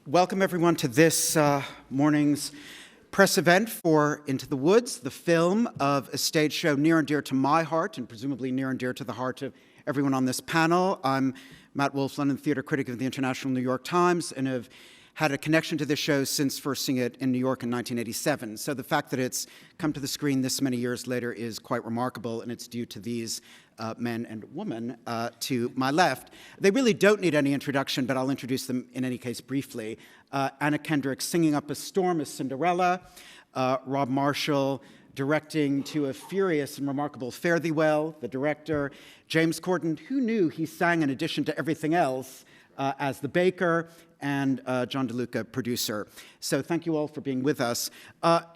Welcome everyone to this morning's press event for Into the Woods, the film of a stage show near and dear to my heart and presumably near and dear to the heart of everyone on this panel. I'm Matt Wolf, London theater critic of the International New York Times, and have had a connection to this show since first seeing it in New York in 1987. So the fact that it's come to the screen this many years later is quite remarkable, and it's due to these men and women to my left. They really don't need any introduction, but I'll introduce them in any case briefly. Anna Kendrick singing up a storm as Cinderella, Rob Marshall directing to a furious and remarkable Fare Thee Well, the director, James Corden, who knew he sang in addition to everything else, as the baker, and John DeLuca, producer. So thank you all for being with us.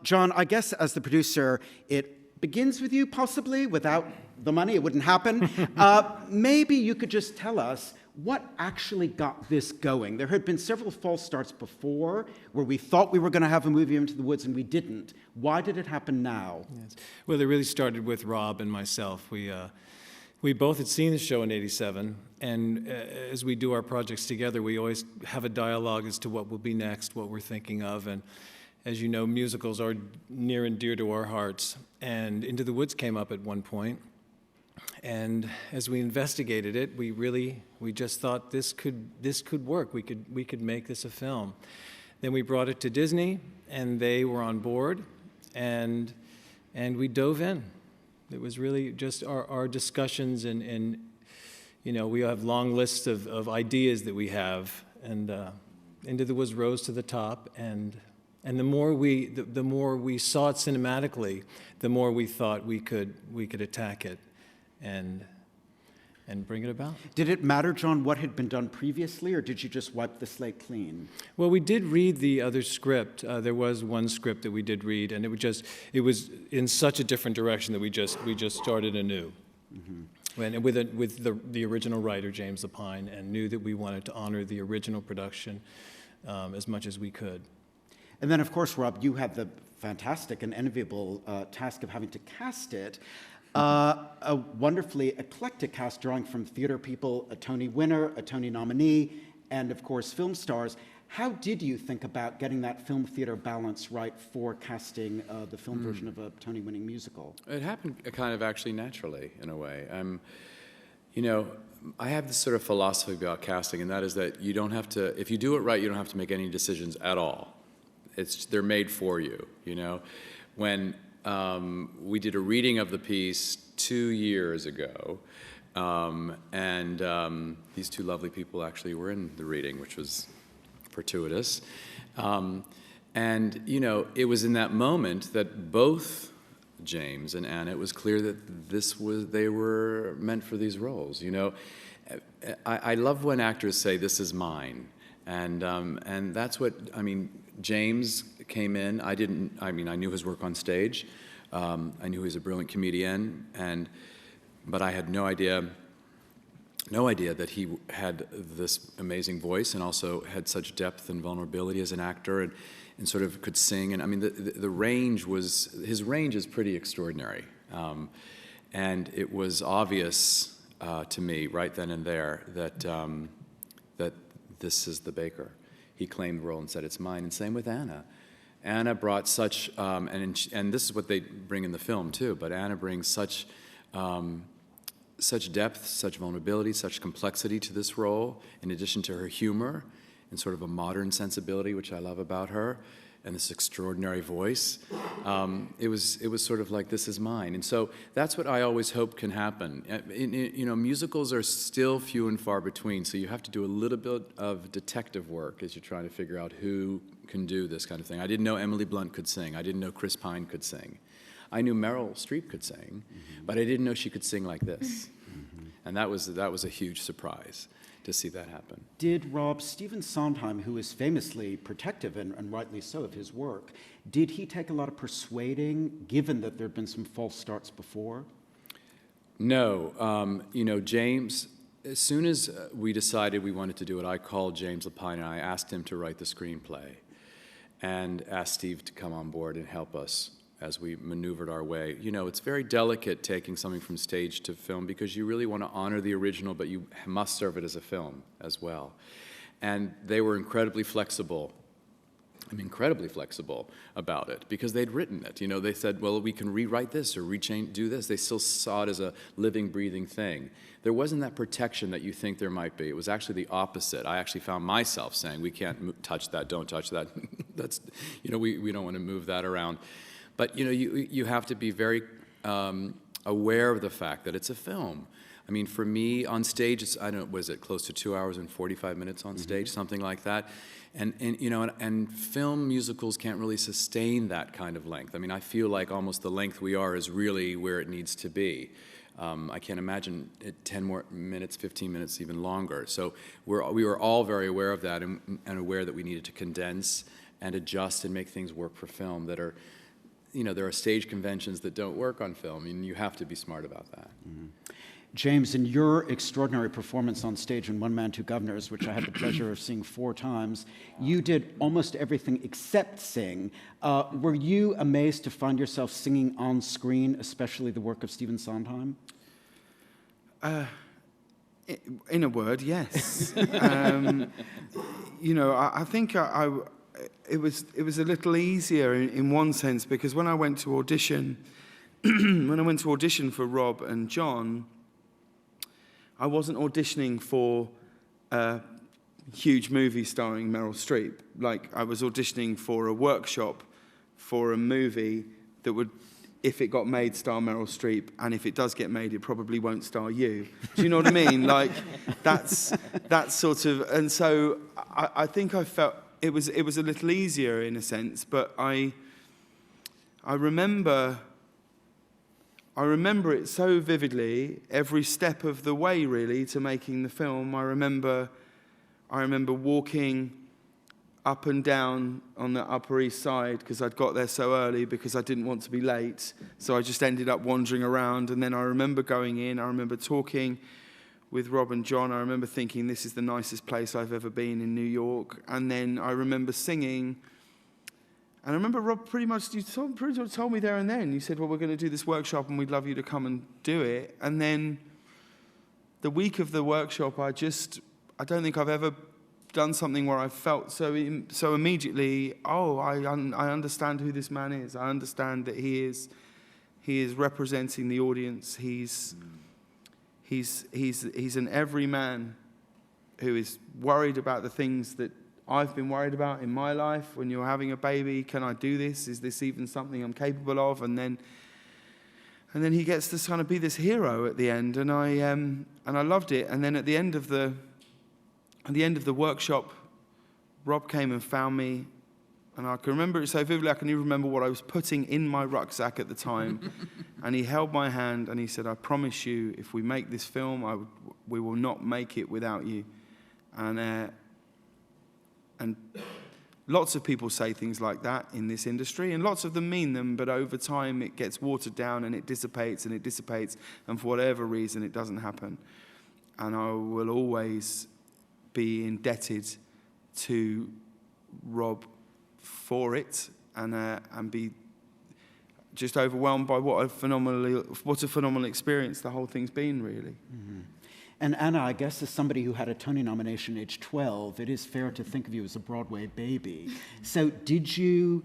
John, I guess as the producer, it begins with you, possibly. Without the money, it wouldn't happen. Maybe you could just tell us what actually got this going. There had been several false starts before where we thought we were going to have a movie Into the Woods and we didn't. Why did it happen now? Yes. Well, it really started with Rob and myself. We both had seen the show in '87, and as we do our projects together, we always have a dialogue as to what will be next, what we're thinking of, and as you know, musicals are near and dear to our hearts, and Into the Woods came up at one point, and as we investigated it, we just thought this could work. We could make this a film. Then we brought it to Disney, and they were on board, and we dove in. It was really just our discussions, and you know, we have long lists of ideas that we have, and Into the Woods rose to the top, and the more we saw it cinematically, the more we thought we could attack it and bring it about. Did it matter, John, what had been done previously, or did you just wipe the slate clean? Well, we did read the other script. There was one script that we did read, and it was in such a different direction that we just started anew. Mm-hmm. And with the original writer, James Lapine, and knew that we wanted to honor the original production as much as we could. And then, of course, Rob, you had the fantastic and enviable task of having to cast it. A wonderfully eclectic cast drawing from theater people, a Tony winner, a Tony nominee, and of course film stars. How did you think about getting that film-theater balance right for casting the film version of a Tony-winning musical? It happened kind of actually naturally, in a way. You know, I have this sort of philosophy about casting, and that is that you don't have to, if you do it right, you don't have to make any decisions at all. They're made for you, you know? When we did a reading of the piece 2 years ago, and these two lovely people actually were in the reading, which was fortuitous. And, you know, it was in that moment that both James and Anna, it was clear that they were meant for these roles, you know. I love when actors say, "This is mine." And that's what, I mean, James came in. I knew his work on stage. I knew he was a brilliant comedian, but I had no idea that he had this amazing voice and also had such depth and vulnerability as an actor and sort of could sing. And I mean, his range is pretty extraordinary. And it was obvious to me right then and there that this is the baker. He claimed the role and said, "It's mine," and same with Anna. Anna brought such, and this is what they bring in the film too, but Anna brings such depth, such vulnerability, such complexity to this role, in addition to her humor and sort of a modern sensibility, which I love about her, and this extraordinary voice. It was sort of like, this is mine. And so that's what I always hope can happen. You know, musicals are still few and far between, so you have to do a little bit of detective work as you're trying to figure out who can do this kind of thing. I didn't know Emily Blunt could sing. I didn't know Chris Pine could sing. I knew Meryl Streep could sing, but I didn't know she could sing like this. And that was a huge surprise to see that happen. Did Rob, Stephen Sondheim, who is famously protective and rightly so of his work, did he take a lot of persuading, given that there had been some false starts before? No. You know, James, as soon as we decided we wanted to do it, I called James Lapine and I asked him to write the screenplay and asked Steve to come on board and help us as we maneuvered our way. You know, it's very delicate taking something from stage to film because you really want to honor the original, but you must serve it as a film as well. And they were incredibly flexible. Incredibly flexible about it because they'd written it. You know, they said, well, we can rewrite this or do this. They still saw it as a living, breathing thing. There wasn't that protection that you think there might be. It was actually the opposite. I actually found myself saying, we can't touch that, don't touch that. That's, you know, we don't want to move that around. But, you know, you have to be very aware of the fact that it's a film. I mean, for me, on stage, it's, I don't know, was it close to 2 hours and 45 minutes on stage, something like that? And you know, and film musicals can't really sustain that kind of length. I mean, I feel like almost the length we are is really where it needs to be. I can't imagine it 10 more minutes, 15 minutes, even longer. So we were all very aware of that and aware that we needed to condense and adjust and make things work for film that are, you know, there are stage conventions that don't work on film, and you have to be smart about that. Mm-hmm. James, in your extraordinary performance on stage in One Man, Two Governors, which I had the pleasure of seeing 4 times, you did almost everything except sing. Were you amazed to find yourself singing on screen, especially the work of Stephen Sondheim? In a word, yes. You know, I think it was a little easier in one sense, because when I went to audition, for Rob and John, I wasn't auditioning for a huge movie starring Meryl Streep. Like, I was auditioning for a workshop for a movie that would, if it got made, star Meryl Streep, and if it does get made, it probably won't star you. Do you know what I mean? Like, that's sort of, and so I think I felt it was a little easier in a sense, but I remember it so vividly, every step of the way, really, to making the film. I remember walking up and down on the Upper East Side, because I'd got there so early because I didn't want to be late. So I just ended up wandering around. And then I remember going in. I remember talking with Rob and John. I remember thinking, this is the nicest place I've ever been in New York. And then I remember singing. And I remember, Rob, pretty much told me there and then. You said, well, we're going to do this workshop and we'd love you to come and do it. And then the week of the workshop, I don't think I've ever done something where I felt so immediately, oh, I understand who this man is. I understand that he is representing the audience. He's an everyman who is worried about the things that I've been worried about in my life. When you're having a baby, can I do this? Is this even something I'm capable of? And then he gets to kind of be this hero at the end, and I loved it. And then at the end of the workshop, Rob came and found me, and I can remember it so vividly. I can even remember what I was putting in my rucksack at the time. And he held my hand and he said, I promise you, if we make this film, we will not make it without you. And lots of people say things like that in this industry, and lots of them mean them, but over time it gets watered down and it dissipates, and for whatever reason it doesn't happen. And I will always be indebted to Rob for it, and be just overwhelmed by what a phenomenal experience the whole thing's been, really. Mm-hmm. And Anna, I guess as somebody who had a Tony nomination age 12, it is fair to think of you as a Broadway baby. So you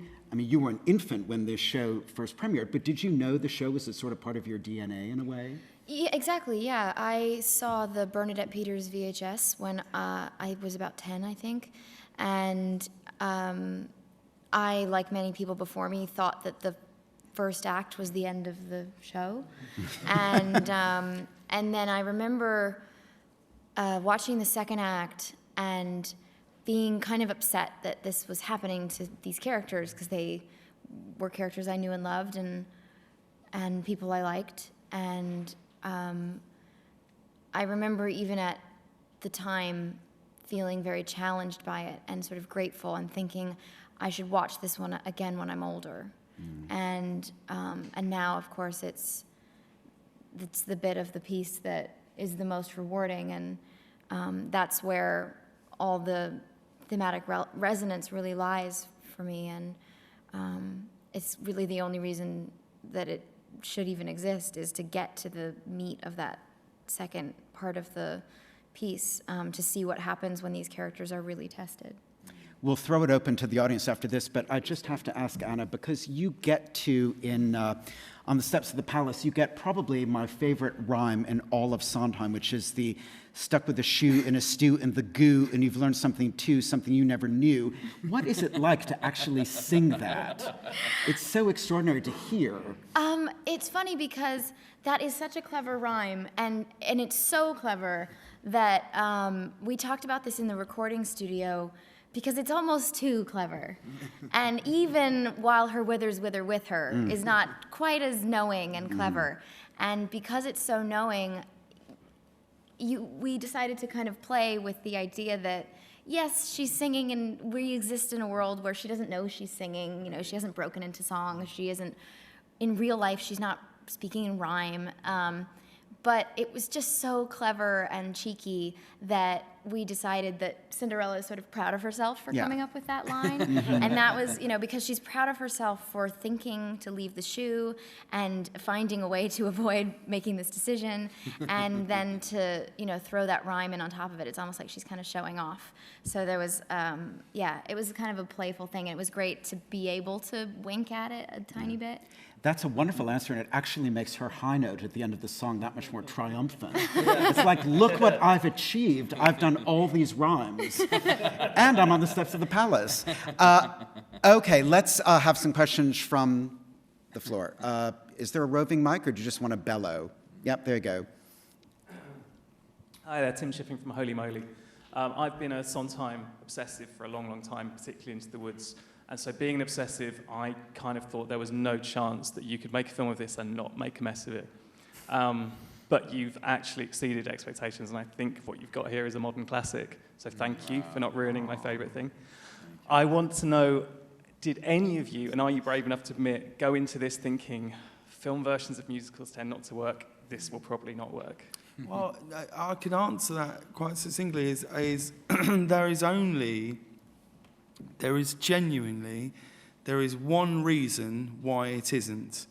were an infant when this show first premiered, but did you know the show was a sort of part of your DNA in a way? Yeah, exactly, yeah. I saw the Bernadette Peters VHS when I was about 10, I think. And I, like many people before me, thought that the first act was the end of the show. And then I remember watching the second act and being kind of upset that this was happening to these characters, because they were characters I knew and loved, and people I liked. And I remember even at the time feeling very challenged by it and sort of grateful and thinking I should watch this one again when I'm older. And now, of course, it's the bit of the piece that is the most rewarding, and that's where all the thematic resonance really lies for me, and it's really the only reason that it should even exist, is to get to the meat of that second part of the piece to see what happens when these characters are really tested. We'll throw it open to the audience after this, but I just have to ask Anna, because you get to, on the steps of the palace, you get probably my favorite rhyme in all of Sondheim, which is the stuck with a shoe in a stew and the goo, and you've learned something too, something you never knew. What is it like to actually sing that? It's so extraordinary to hear. It's funny because that is such a clever rhyme, and it's so clever that we talked about this in the recording studio, because it's almost too clever. And even While Her Withers Wither With Her is not quite as knowing and clever. And because it's so knowing, we decided to kind of play with the idea that, yes, she's singing, and we exist in a world where she doesn't know she's singing. You know, she hasn't broken into song. She isn't, in real life, she's not speaking in rhyme. But it was just so clever and cheeky that we decided that Cinderella is sort of proud of herself for coming up with that line. And that was, because she's proud of herself for thinking to leave the shoe and finding a way to avoid making this decision, and then to, throw that rhyme in on top of it. It's almost like she's kind of showing off. So there was, it was kind of a playful thing, and it was great to be able to wink at it a tiny bit. That's a wonderful answer, and it actually makes her high note at the end of the song that much more triumphant. It's like, look what I've achieved. I've done all these rhymes, and I'm on the steps of the palace. Okay, let's have some questions from the floor. Is there a roving mic, or do you just want to bellow? Yep, there you go. Hi there, Tim Chipping from Holy Moly. I've been a Sondheim obsessive for a long, long time, particularly Into the Woods. And so being an obsessive, I kind of thought there was no chance that you could make a film of this and not make a mess of it. But you've actually exceeded expectations, and I think what you've got here is a modern classic. So thank you for not ruining my favourite thing. I want to know, did any of you, and are you brave enough to admit, go into this thinking, film versions of musicals tend not to work, this will probably not work? Well, I can answer that quite succinctly. There is one reason why it isn't,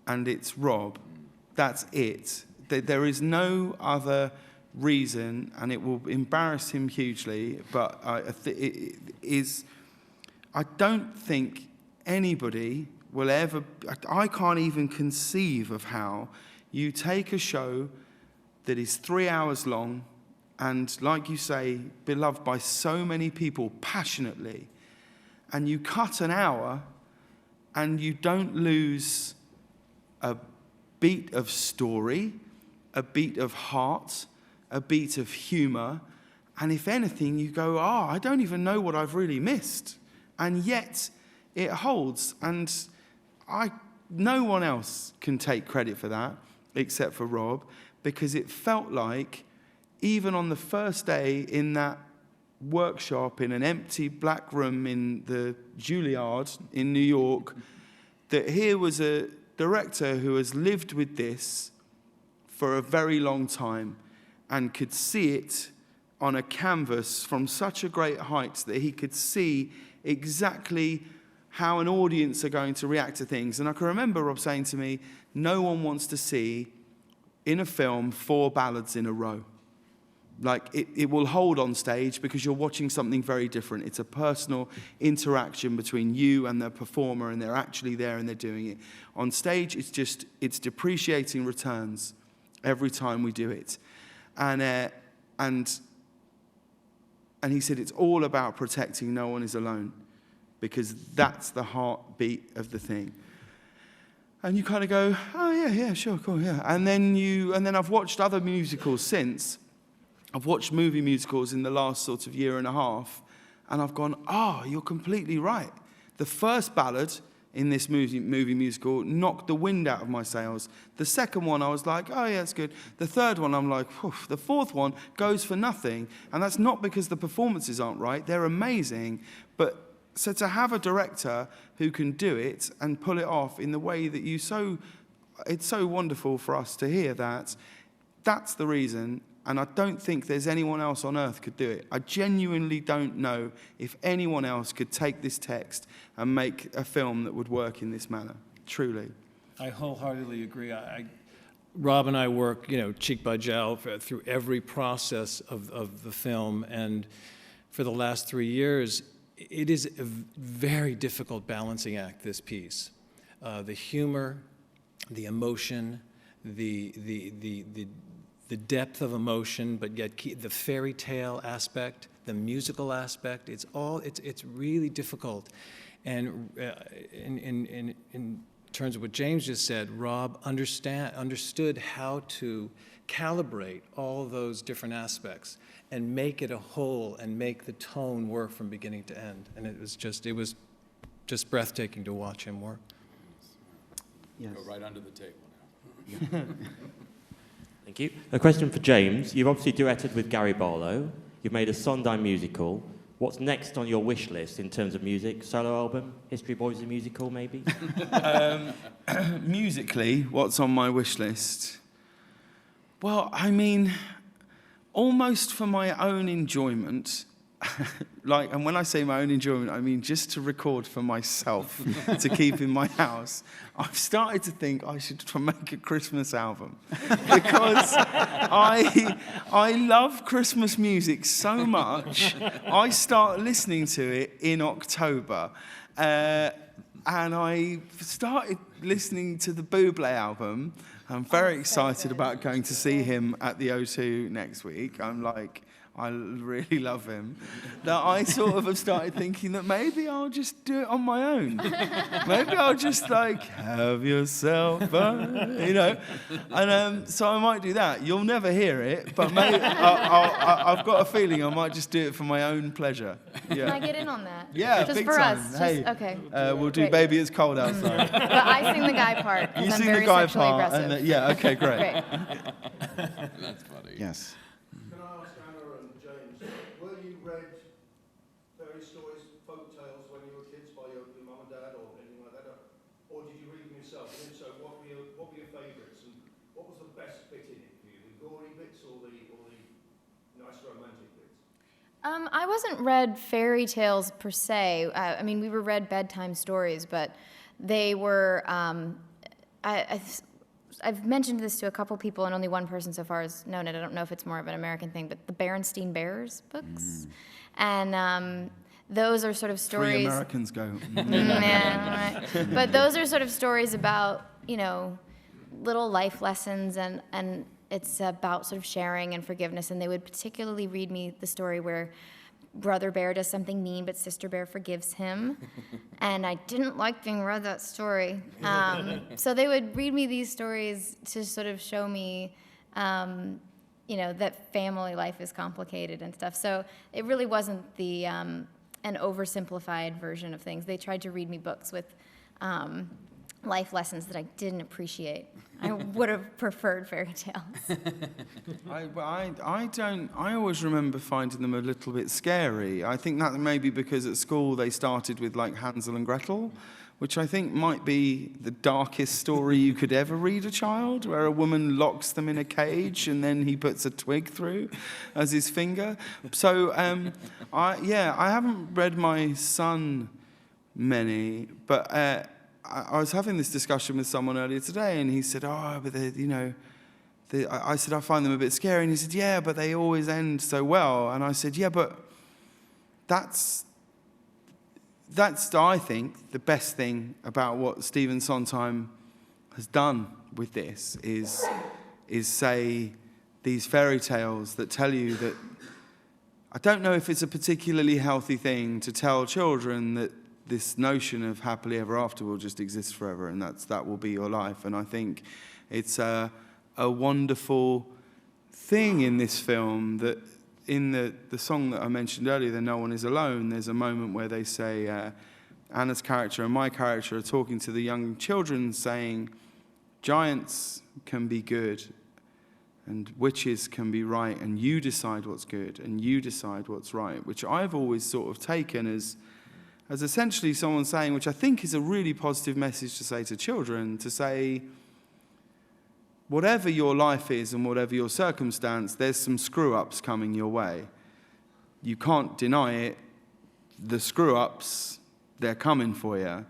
and it's Rob. That's it. There is no other reason, and it will embarrass him hugely, but I don't think anybody will ever... I can't even conceive of how you take a show that is 3 hours long and, like you say, beloved by so many people passionately, and you cut an hour and you don't lose a beat of story, a beat of heart, a beat of humour, and if anything, you go, I don't even know what I've really missed. And yet, it holds, and no one else can take credit for that, except for Rob, because it felt like, even on the first day in that workshop in an empty black room in the Juilliard in New York, that here was a director who has lived with this for a very long time and could see it on a canvas from such a great height that he could see exactly how an audience are going to react to things. And I can remember Rob saying to me, no one wants to see in a film 4 ballads in a row. Like, it will hold on stage because you're watching something very different. It's a personal interaction between you and the performer, and they're actually there and they're doing it. On stage, it's depreciating returns every time we do it. And he said it's all about protecting No One Is Alone, because that's the heartbeat of the thing. And you kind of go, oh yeah, sure, cool, yeah. And then I've watched other musicals since. I've watched movie musicals in the last sort of year and a half, and I've gone, you're completely right. The first ballad in this movie musical knocked the wind out of my sails. The second one, I was like, oh yeah, it's good. The third one, I'm like, whew. The fourth one goes for nothing, and that's not because the performances aren't right. They're amazing, but so to have a director who can do it and pull it off in the way that it's so wonderful for us to hear that. That's the reason. And I don't think there's anyone else on earth could do it. I genuinely don't know if anyone else could take this text and make a film that would work in this manner. Truly. I wholeheartedly agree. Rob and I work, cheek by jowl through every process of the film, and for the last 3 years, it is a very difficult balancing act, this piece. The humor, the emotion, the depth of emotion, but yet the fairy tale aspect, the musical aspect, it's really difficult. And in terms of what James just said, Rob understood how to calibrate all those different aspects and make it a whole and make the tone work from beginning to end. And it was just breathtaking to watch him work. Yes. Go right under the table now. Thank you. A question for James. You've obviously duetted with Gary Barlow. You've made a Sondheim musical. What's next on your wish list in terms of music? Solo album? History Boys the musical, maybe? Musically, what's on my wish list? Well, I mean, almost for my own enjoyment, and when I say my own enjoyment, I mean just to record for myself, to keep in my house. I've started to think I should make a Christmas album because I love Christmas music so much. I start listening to it in October, and I started listening to the Bublé album. I'm very excited about going to see him at the O2 next week. I really love him. That I sort of have started thinking that maybe I'll just do it on my own. Maybe I'll just have yourself a, And so I might do that. You'll never hear it, but maybe I've got a feeling I might just do it for my own pleasure. Yeah. Can I get in on that? Yeah, just big for time. us. Hey, okay. We'll do Great. Baby It's Cold Outside. But I sing the guy part. 'Cause You I'm sing very the guy sexually part. aggressive. And yeah, okay, great. Great. That's funny. Yes. Can I ask Anna and James, were you read fairy stories, folk tales when you were kids by your mum and dad or anything like that? Or did you read them yourself? And if so, what were your favourites? And what was the best bit in it for you? The gory bits or the nice romantic bits? I wasn't read fairy tales per se. I mean, we were read bedtime stories, but they were. I've mentioned this to a couple people, and only one person so far has known it. I don't know if it's more of an American thing, but the Berenstain Bears books, and those are sort of stories. 3 Americans go. Yeah, right. But those are sort of stories about little life lessons, and it's about sort of sharing and forgiveness. And they would particularly read me the story where Brother Bear does something mean, but Sister Bear forgives him. And I didn't like being read that story. So they would read me these stories to sort of show me, that family life is complicated and stuff. So it really wasn't an oversimplified version of things. They tried to read me books with life lessons that I didn't appreciate. I would have preferred fairy tales. I always remember finding them a little bit scary. I think that may be because at school they started with Hansel and Gretel, which I think might be the darkest story you could ever read a child, where a woman locks them in a cage and then he puts a twig through as his finger. So, I haven't read my son many, but I was having this discussion with someone earlier today, and he said, but I said, I find them a bit scary. And he said, yeah, but they always end so well. And I said, yeah, but that's I think, the best thing about what Stephen Sondheim has done with this is say these fairy tales that tell you that, I don't know if it's a particularly healthy thing to tell children that this notion of happily ever after will just exist forever, and that will be your life. And I think it's a wonderful thing in this film that in the song that I mentioned earlier, the No One Is Alone, there's a moment where they say, Anna's character and my character are talking to the young children saying, giants can be good and witches can be right, and you decide what's good and you decide what's right, which I've always sort of taken as essentially someone saying, which I think is a really positive message to say to children, to say, whatever your life is and whatever your circumstance, there's some screw-ups coming your way. You can't deny it. The screw-ups, they're coming for you.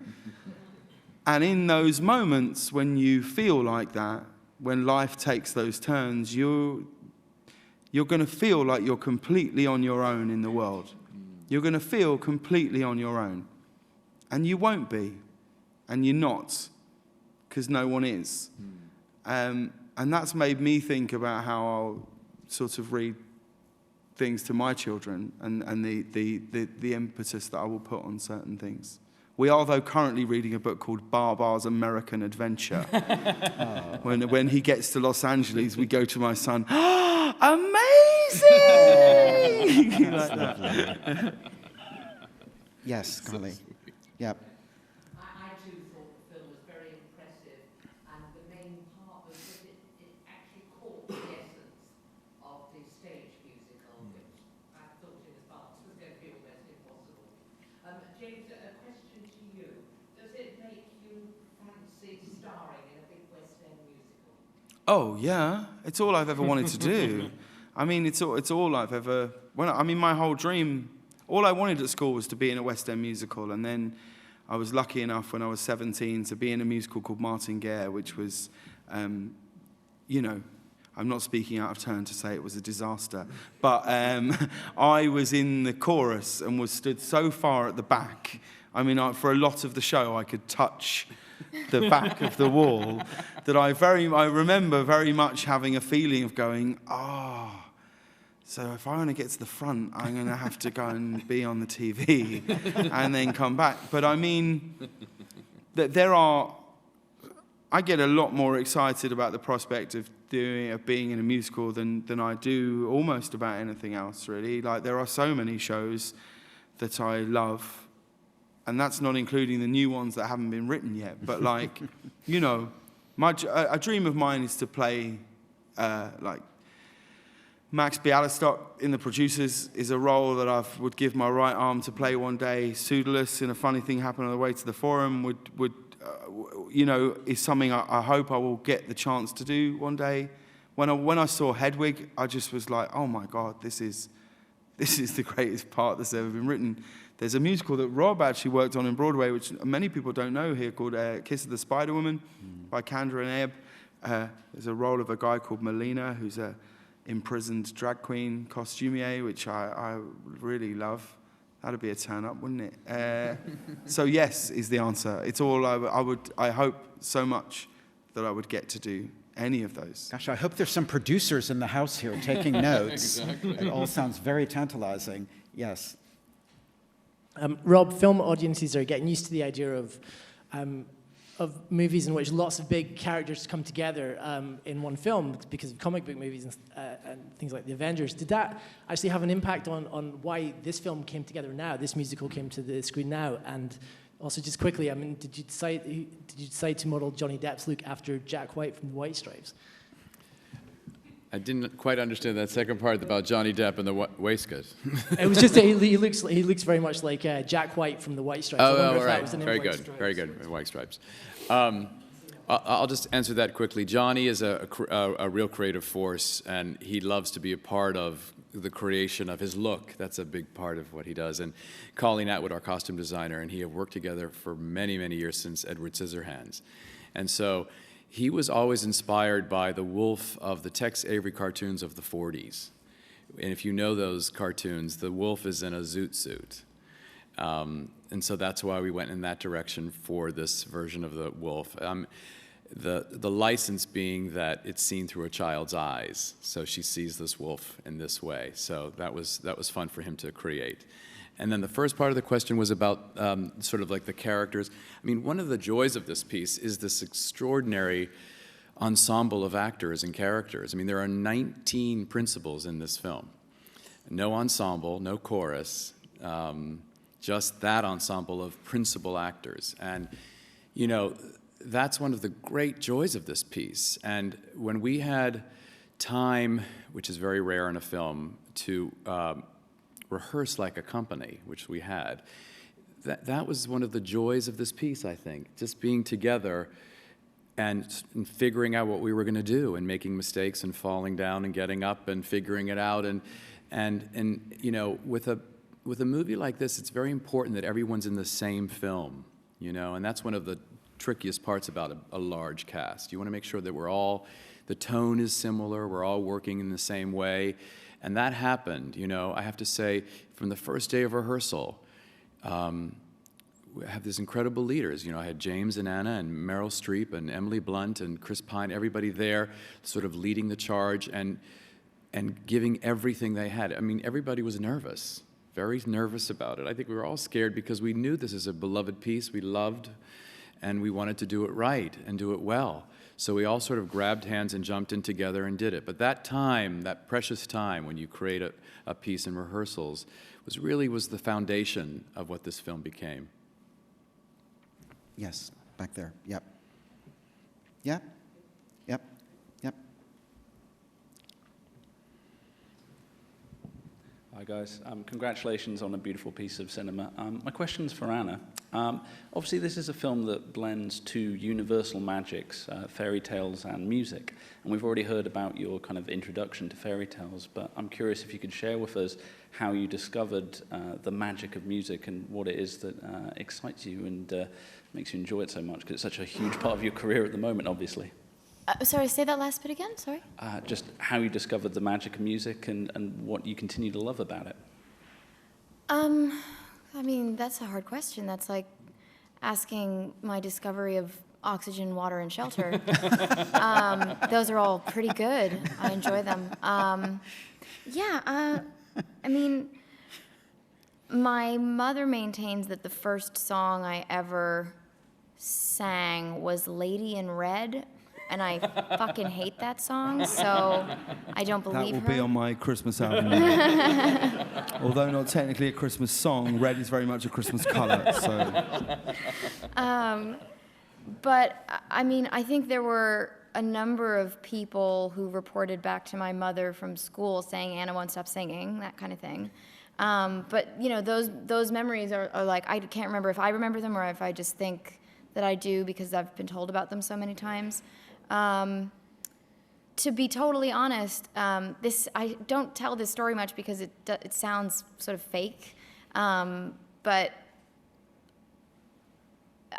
And in those moments when you feel like that, when life takes those turns, you're going to feel like you're completely on your own in the world. You're going to feel completely on your own. And you won't be. And you're not. Because no one is. And that's made me think about how I'll sort of read things to my children and the impetus that I will put on certain things. We are, though, currently reading a book called Barbar's American Adventure. When he gets to Los Angeles, we go to my son, amazing! Like that. Yes, Carly. Yep. I too thought the film was very impressive, and the main part was that it actually caught the essence of the stage musical, which I thought in advance was going to be almost impossible. James, a question to you. Does it make you fancy starring in a big West End musical? Oh, yeah. It's all I've ever wanted to do. I mean, it's all I've ever... my whole dream... All I wanted at school was to be in a West End musical, and then I was lucky enough when I was 17 to be in a musical called Martin Guerre, which was, I'm not speaking out of turn to say it was a disaster, but I was in the chorus and was stood so far at the back. I mean, for a lot of the show, I could touch the back of the wall, that I remember very much having a feeling of going, so if I want to get to the front, I'm going to have to go and be on the TV and then come back. But I mean, I get a lot more excited about the prospect of being in a musical than I do almost about anything else, really. Like, there are so many shows that I love, and that's not including the new ones that haven't been written yet. But like, a dream of mine is to play, Max Bialystock in The Producers is a role that I would give my right arm to play one day. Pseudolus in A Funny Thing Happened on the Way to the Forum is something I hope I will get the chance to do one day. When I saw Hedwig, I just was like, oh my God, this is the greatest part that's ever been written. There's a musical that Rob actually worked on in Broadway, which many people don't know here, called Kiss of the Spider Woman by Kandra and Ebb. There's a role of a guy called Melina, who's a imprisoned drag queen costumier, which I really love. That'd be a turn up, wouldn't it? So yes is the answer. It's all I hope so much that I would get to do any of those. Gosh, I hope there's some producers in the house here taking notes. Exactly. It all sounds very tantalizing. Yes. Rob, film audiences are getting used to the idea of movies in which lots of big characters come together in one film because of comic book movies and things like The Avengers. Did that actually have an impact on why this film came together now, this musical came to the screen now? And also, just quickly, I mean, did you decide to model Johnny Depp's look after Jack White from The White Stripes? I didn't quite understand that second part about Johnny Depp and the waistcoat. It was just that he looks very much like Jack White from The White Stripes. I wonder if that was an Very influence. good, very good. White Stripes. I'll just answer that quickly. Johnny is a real creative force, and he loves to be a part of the creation of his look. That's a big part of what he does. And Colleen Atwood, our costume designer, and he have worked together for many, many years since Edward Scissorhands. And so he was always inspired by the wolf of the Tex Avery cartoons of the 40s. And if you know those cartoons, the wolf is in a zoot suit. And so that's why we went in that direction for this version of the wolf. The license being that it's seen through a child's eyes, so she sees this wolf in this way. So that was fun for him to create. And then the first part of the question was about sort of like the characters. I mean, one of the joys of this piece is this extraordinary ensemble of actors and characters. I mean, there are 19 principals in this film. No ensemble, no chorus, just that ensemble of principal actors. And, that's one of the great joys of this piece. And when we had time, which is very rare in a film, to rehearse like a company, which we had, that was one of the joys of this piece, I think, just being together and figuring out what we were going to do and making mistakes and falling down and getting up and figuring it out. And with a movie like this, it's very important that everyone's in the same film, and that's one of the trickiest parts about a large cast. You want to make sure that the tone is similar, we're all working in the same way. And that happened, you know. I have to say, from the first day of rehearsal, we have these incredible leaders. You know, I had James and Anna and Meryl Streep and Emily Blunt and Chris Pine, everybody there sort of leading the charge and giving everything they had. I mean, everybody was nervous, very nervous about it. I think we were all scared because we knew this is a beloved piece we loved, and we wanted to do it right and do it well. So we all sort of grabbed hands and jumped in together and did it. But that time, that precious time when you create a piece in rehearsals, was the foundation of what this film became. Yes, back there. Yep. Yep. Yep. Yep. Hi guys, congratulations on a beautiful piece of cinema. My question's for Anna. Obviously this is a film that blends two universal magics, fairy tales and music. And we've already heard about your kind of introduction to fairy tales, but I'm curious if you could share with us how you discovered the magic of music and what it is that excites you and makes you enjoy it so much, because it's such a huge part of your career at the moment, obviously. Sorry, say that last bit again, sorry? Just how you discovered the magic of music and what you continue to love about it. I mean, that's a hard question. That's like asking my discovery of oxygen, water, and shelter. Those are all pretty good. I enjoy them. I mean, my mother maintains that the first song I ever sang was Lady in Red, and I fucking hate that song, so I don't believe her. That will be on my Christmas album. Although not technically a Christmas song, red is very much a Christmas color, so. But, I mean, I think there were a number of people who reported back to my mother from school saying, Anna won't stop singing, that kind of thing. But, you know, those memories are like, I can't remember if I remember them or if I just think that I do because I've been told about them so many times. To be totally honest, I don't tell this story much because it sounds sort of fake, but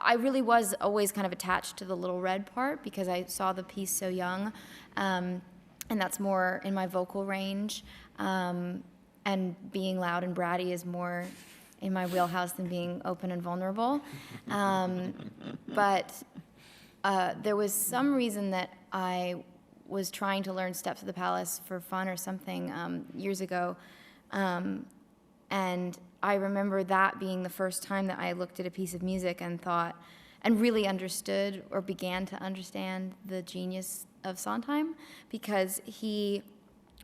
I really was always kind of attached to the Little Red part because I saw the piece so young, and that's more in my vocal range, and being loud and bratty is more in my wheelhouse than being open and vulnerable. But there was some reason that I was trying to learn Steps of the Palace for fun or something years ago, and I remember that being the first time that I looked at a piece of music and thought, and really understood or began to understand the genius of Sondheim, because he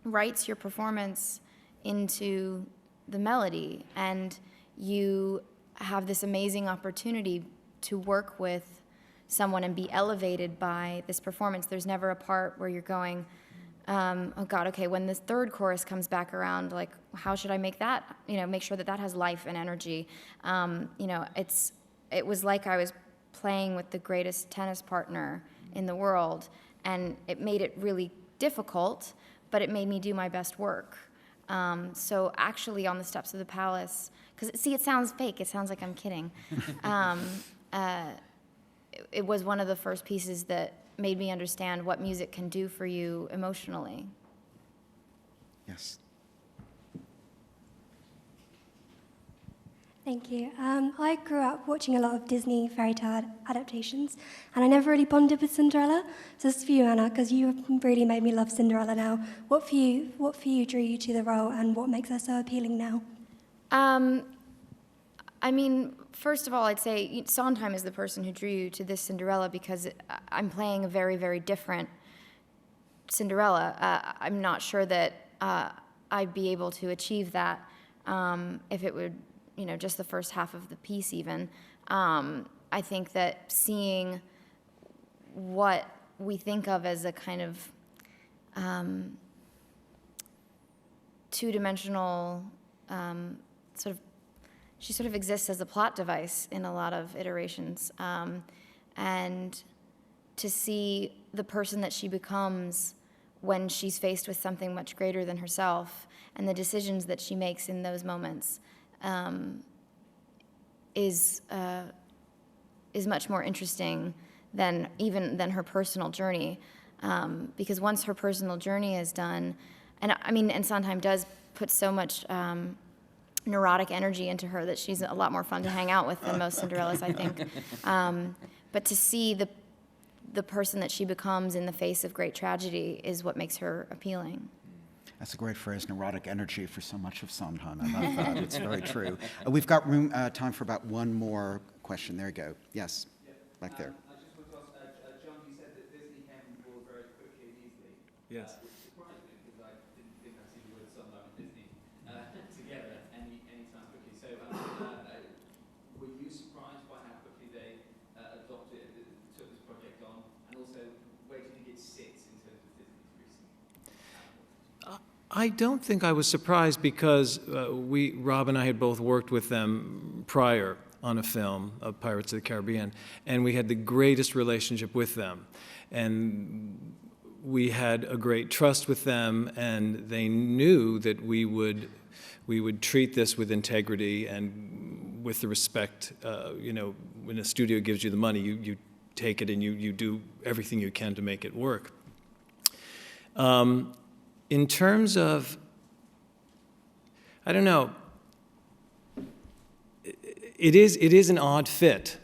writes your performance into the melody, and you have this amazing opportunity to work with someone and be elevated by this performance. There's never a part where you're going, oh God, okay, when this third chorus comes back around, like, how should I make that, you know, make sure that that has life and energy. You know, it was like I was playing with the greatest tennis partner in the world, and it made it really difficult, but it made me do my best work. So actually on the Steps of the Palace, because see, it sounds fake, it sounds like I'm kidding. It was one of the first pieces that made me understand what music can do for you emotionally. Yes. Thank you. I grew up watching a lot of Disney fairy tale adaptations, and I never really bonded with Cinderella. So this is for you, Anna, because you really made me love Cinderella now. What for you drew you to the role, and what makes her so appealing now? I mean, first of all, I'd say Sondheim is the person who drew you to this Cinderella because I'm playing a very, very different Cinderella. I'm not sure that I'd be able to achieve that if it would, you know, just the first half of the piece even. I think that seeing what we think of as a kind of two-dimensional she sort of exists as a plot device in a lot of iterations. And to see the person that she becomes when she's faced with something much greater than herself and the decisions that she makes in those moments is is much more interesting than her personal journey, because once her personal journey is done, and Sondheim does put so much neurotic energy into her that she's a lot more fun to hang out with than most Cinderellas, I think. But to see the person that she becomes in the face of great tragedy is what makes her appealing. That's a great phrase, neurotic energy, for so much of Sondheim. I love that. It's very true. We've got time for about one more question. There you go. Yes, back there. I just want to ask, John, you said that Disney came on board very quickly and easily. Yes. Which surprised me, because I didn't think I'd see the word Sondheim and Disney together any time quickly. So were you surprised by how quickly they took this project on? And also, where do you think it sits in terms of Disney's recent? I don't think I was surprised, because Rob and I had both worked with them prior on a film of Pirates of the Caribbean, and we had the greatest relationship with them. And we had a great trust with them, and they knew that we would treat this with integrity and with the respect, when a studio gives you the money, you take it and you do everything you can to make it work. In terms of, I don't know, it is an odd fit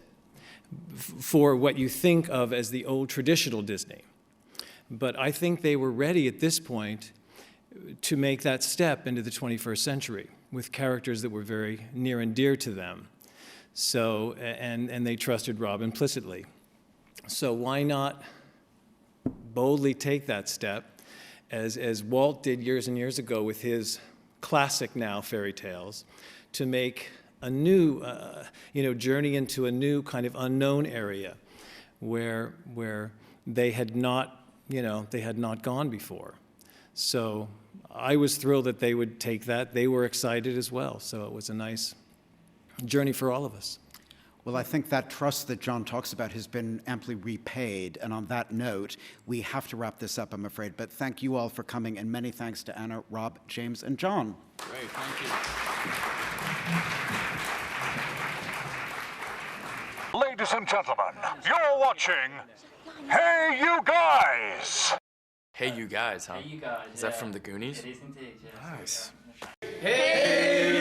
for what you think of as the old traditional Disney. But I think they were ready at this point to make that step into the 21st century with characters that were very near and dear to them. So, and they trusted Rob implicitly. So why not boldly take that step, as Walt did years and years ago with his classic now fairy tales, to make a new, journey into a new kind of unknown area where they had not gone before. So I was thrilled that they would take that. They were excited as well. So it was a nice journey for all of us. Well, I think that trust that John talks about has been amply repaid. And on that note, we have to wrap this up, I'm afraid. But thank you all for coming, and many thanks to Anna, Rob, James, and John. Great, thank you. Ladies and gentlemen, you're watching Hey You Guys! Hey You Guys, huh? Hey, you guys. Is that from the Goonies? It is indeed, yes. Nice. Hey!